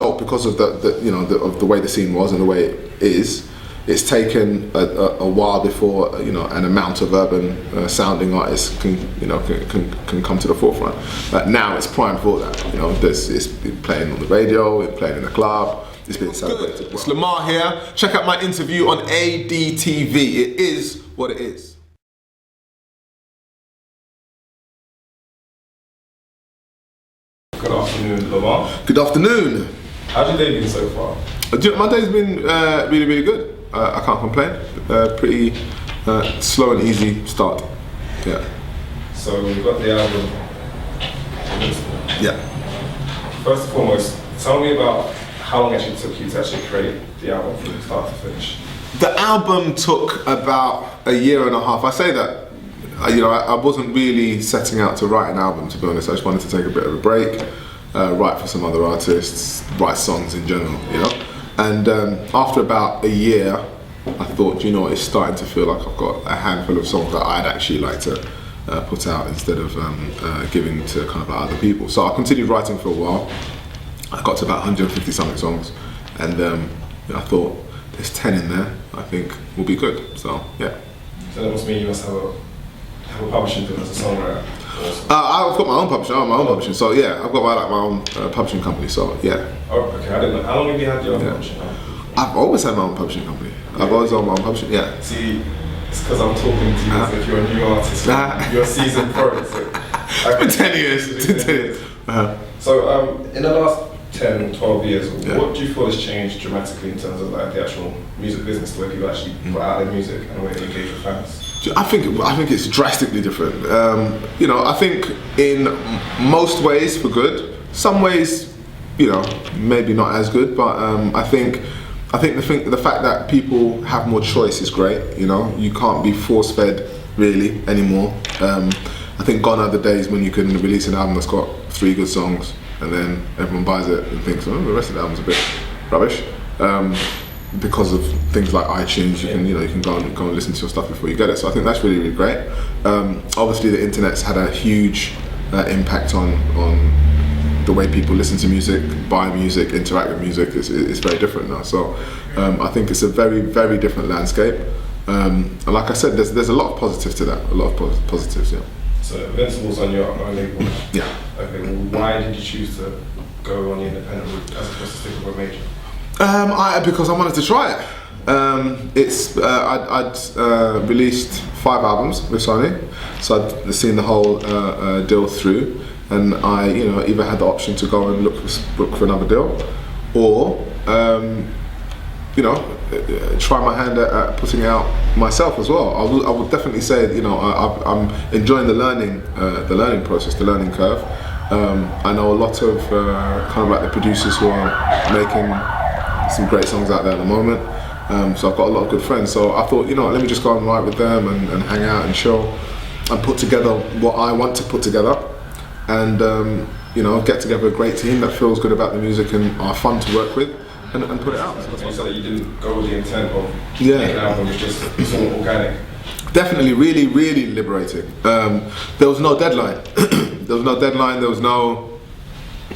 because of the way the scene was and the way it is, it's taken a while before an amount of urban sounding artists can come to the forefront. Now it's primed for that. It's been playing on the radio, it's playing in the club, it's been celebrated. It's Lemar here. Check out my interview on ADTV. It is what it is. Good afternoon, Lemar. Good afternoon. How's your day been so far? My day's been really, really good. I can't complain. Pretty slow and easy start. Yeah. So we've got the album Invincible. Yeah. First and foremost, tell me about how long it actually took you to actually create the album from start to finish. The album took about a year and a half. I say that, I wasn't really setting out to write an album, to be honest. I just wanted to take a bit of a break, write for some other artists, write songs in general, And after about a year, I thought, it's starting to feel like I've got a handful of songs that I'd actually like to put out instead of giving to kind of other people. So I continued writing for a while. I got to about 150 something songs, and I thought, there's 10 in there, I think will be good. So yeah. So that must mean you must have a publishing deal as a songwriter. I've got my own publishing. So yeah, I've got my own publishing company. So yeah. Oh, okay. I didn't know. How long have you had your own publishing? I've always had my own publishing company. I've always owned my own publishing. Yeah. See, it's because I'm talking to you as if you're a new artist. You're a seasoned pro. So for 10 years. 10 years. So in the last 10, 12 years, what do you feel has changed dramatically in terms of like the actual music business, the way people actually put out their music and the way they engage with fans? I think it's drastically different. I think in most ways for good. Some ways, maybe not as good. But I think the fact that people have more choice is great. You can't be force fed really anymore. I think gone are the days when you can release an album that's got 3 good songs and then everyone buys it and thinks, oh, the rest of the album's a bit rubbish. Because of things like iTunes, you can go and listen to your stuff before you get it. So I think that's really, really great. Obviously, the internet's had a huge impact on the way people listen to music, buy music, interact with music. It's very different now. So I think it's a very, very different landscape. And like I said, there's a lot of positives to that. A lot of positives, yeah. So Invincible's on your own label. Yeah. Okay. Well, why did you choose to go on the independent route as opposed to stick with a major? Because I wanted to try it. I'd released 5 albums with Sony, so I'd seen the whole deal through, and I, either had the option to go and look for another deal, or try my hand at putting it out myself as well. I would definitely say, I'm enjoying the learning process, the learning curve. I know a lot of kind of like the producers who are making some great songs out there at the moment. So I've got a lot of good friends. So I thought, let me just go and write with them and hang out and chill and put together what I want to put together, and get together a great team that feels good about the music and are fun to work with, and put it out. So you said that you didn't go with the intent of making an album, it's just sort of organic. Definitely, really, really liberating. There was no deadline. There was no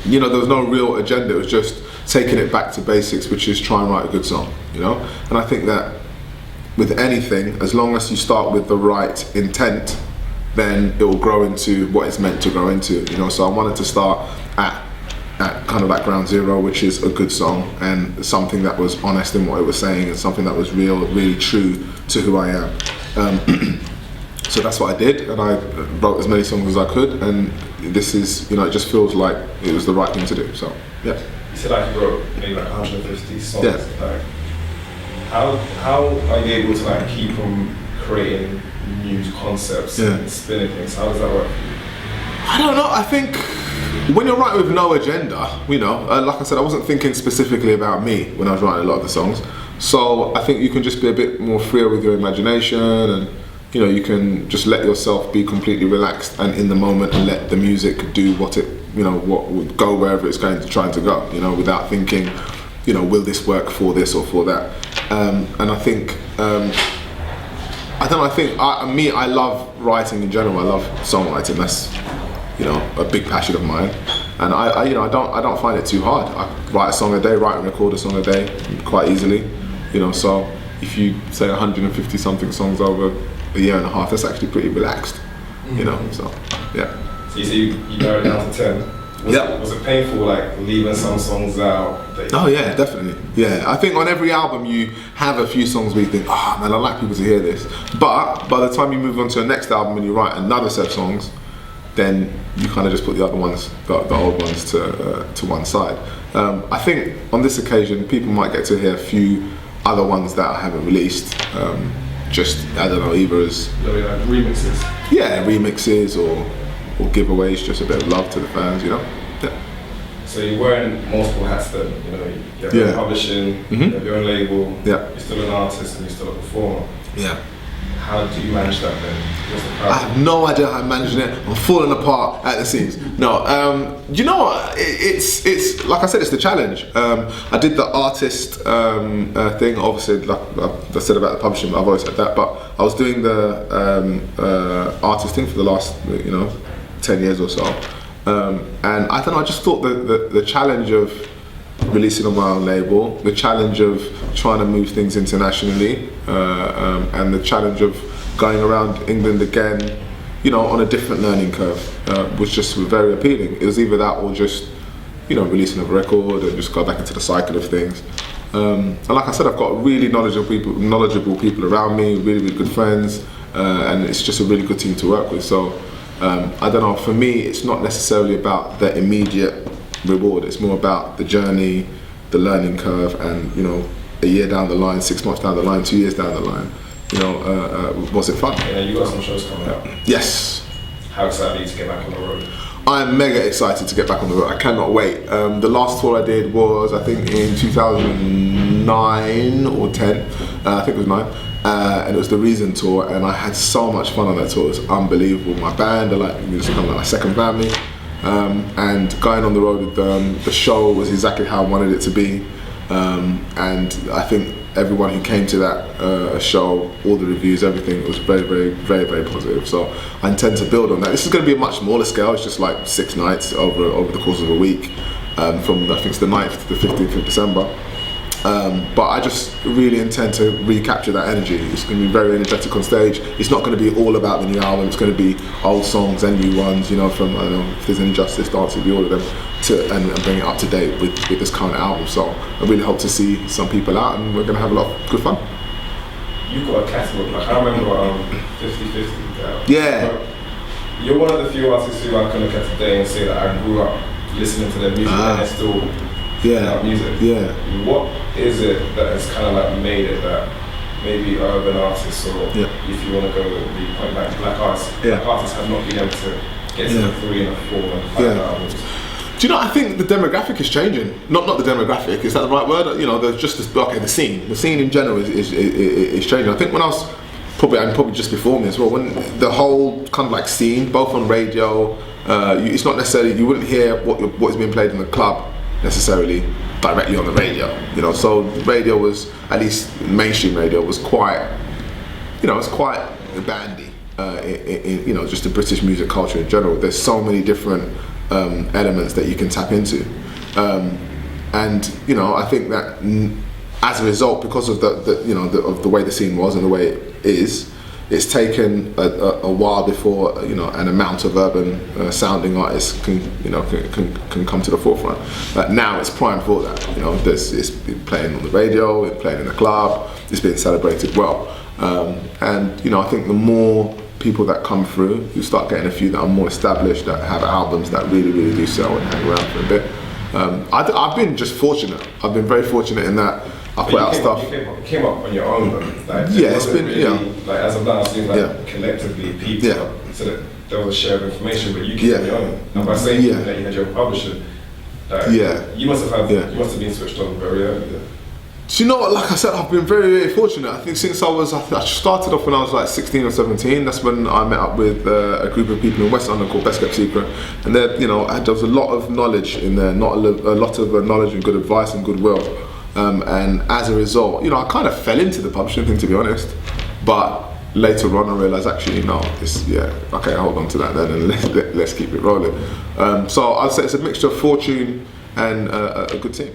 real agenda. It was just taking it back to basics, which is try and write a good song, And I think that with anything, as long as you start with the right intent, then it will grow into what it's meant to grow into, So I wanted to start at kind of like ground zero, which is a good song and something that was honest in what it was saying and something that was real, really true to who I am. So that's what I did, and I wrote as many songs as I could, and this is, it just feels like it was the right thing to do, so yeah. You said like you wrote maybe like 150 songs. Yeah. Like, how are you able to like keep on creating new concepts and spinning things? How does that work for you? I don't know, I think when you're writing with no agenda, like I said, I wasn't thinking specifically about me when I was writing a lot of the songs, so I think you can just be a bit more freer with your imagination, and you can just let yourself be completely relaxed and in the moment and let the music do what it, what would go wherever it's trying to go, without thinking, will this work for this or for that. And I think, I love writing in general. I love songwriting. That's, a big passion of mine. and I you know, I don't find it too hard. I write a song a day, write and record a song a day quite easily, you know. So if you say 150 something songs over a year and a half, that's actually pretty relaxed, you know. So yeah. So you say you narrowed it down to 10. Was it painful, like leaving some songs out? Oh yeah, definitely. Yeah, I think on every album you have a few songs where you think, oh man, I'd like people to hear this. But by the time you move on to the next album and you write another set of songs, then you kind of just put the other ones, the old ones, to one side. I think on this occasion, people might get to hear a few other ones that I haven't released. Just, I don't know, either as like remixes. Yeah, remixes or giveaways, just a bit of love to the fans, you know. Yeah. So you're wearing multiple hats then, you know, you have your own publishing, you have your own label, you're still an artist and you're still a performer. Yeah. How do you manage that then? I have no idea how I'm managing it. I'm falling apart at the seams. No, you know what? It's like I said, it's the challenge. I did the artist thing, obviously, like I said about the publishing, I've always said that, but I was doing the artist thing for the last, 10 years or so. And I don't know, I just thought the challenge of releasing on my own label, the challenge of trying to move things internationally, and the challenge of going around England again, on a different learning curve, was just very appealing. It was either that or just, releasing a record and just go back into the cycle of things. And like I said, I've got really knowledgeable people around me, really, really good friends, and it's just a really good team to work with. So I don't know, for me, it's not necessarily about the immediate reward. It's more about the journey, the learning curve, and a year down the line, 6 months down the line, 2 years down the line, was it fun? Yeah, you got some shows coming up. Yes. How excited are you to get back on the road? I'm mega excited to get back on the road. I cannot wait. The last tour I did was, I think, in 2009 or 10. I think it was 9. And it was the Reason tour, and I had so much fun on that tour. It was unbelievable. My band are like, it's kind of like my second family. And going on the road with them, the show was exactly how I wanted it to be. And I think everyone who came to that show, all the reviews, everything was very, very, very, very positive. So I intend to build on that. This is going to be a much smaller scale. It's just like 6 nights over the course of a week, from I think it's the 9th to the 15th of December. But I just really intend to recapture that energy. It's going to be very energetic on stage. It's not going to be all about the new album. It's going to be old songs and new ones, from, I don't know, If There's Injustice, Dance With You, all of them, and bring it up to date with this current album. So I really hope to see some people out, and we're going to have a lot of good fun. You've got a catalogue, like I remember 50/50. Yeah. You're one of the few artists who I can look at today and say that I grew up listening to their music and they're still music. Yeah. What is it that has kind of like made it that maybe urban artists, or if you want to go the point back to black artists, black artists have not been able to get to the 3 and 4 and 5 albums? Do you know? I think the demographic is changing. Not the demographic. Is that the right word? There's just the scene. The scene in general is changing. I think when I was probably just before me as well, when the whole kind of like scene, both on radio, it's not necessarily, you wouldn't hear what is being played in the club necessarily directly on the radio, so the radio was, at least mainstream radio, was quite, it's quite bandy, in just the British music culture in general. There's so many different elements that you can tap into, and I think that as a result, because of the way the scene was and the way it is, it's taken a while before an amount of urban sounding artists can come to the forefront. Now it's primed for that. It's playing on the radio, it's playing in the club, it's being celebrated well, and I think the more people that come through, you start getting a few that are more established, that have albums that really, really do sell and hang around for a bit. I've been just fortunate. I've been very fortunate in that I put out stuff. You came up on your own though. It's been really, like as of now, it seems like collectively people, so that there was a share of information, but you came on your own. And by saying that you had your publisher, you must have been switched on very early. Do you know what? Like I said, I've been very, very fortunate. I think since I started off when I was like 16 or 17. That's when I met up with a group of people in West London called Best Kept Secret, and there was a lot of knowledge in there, not a lot of knowledge and good advice and goodwill. And as a result, I kind of fell into the publishing thing, to be honest. But later on I realised actually no, it's okay, hold on to that then and let's keep it rolling. So I'd say it's a mixture of fortune and a good team.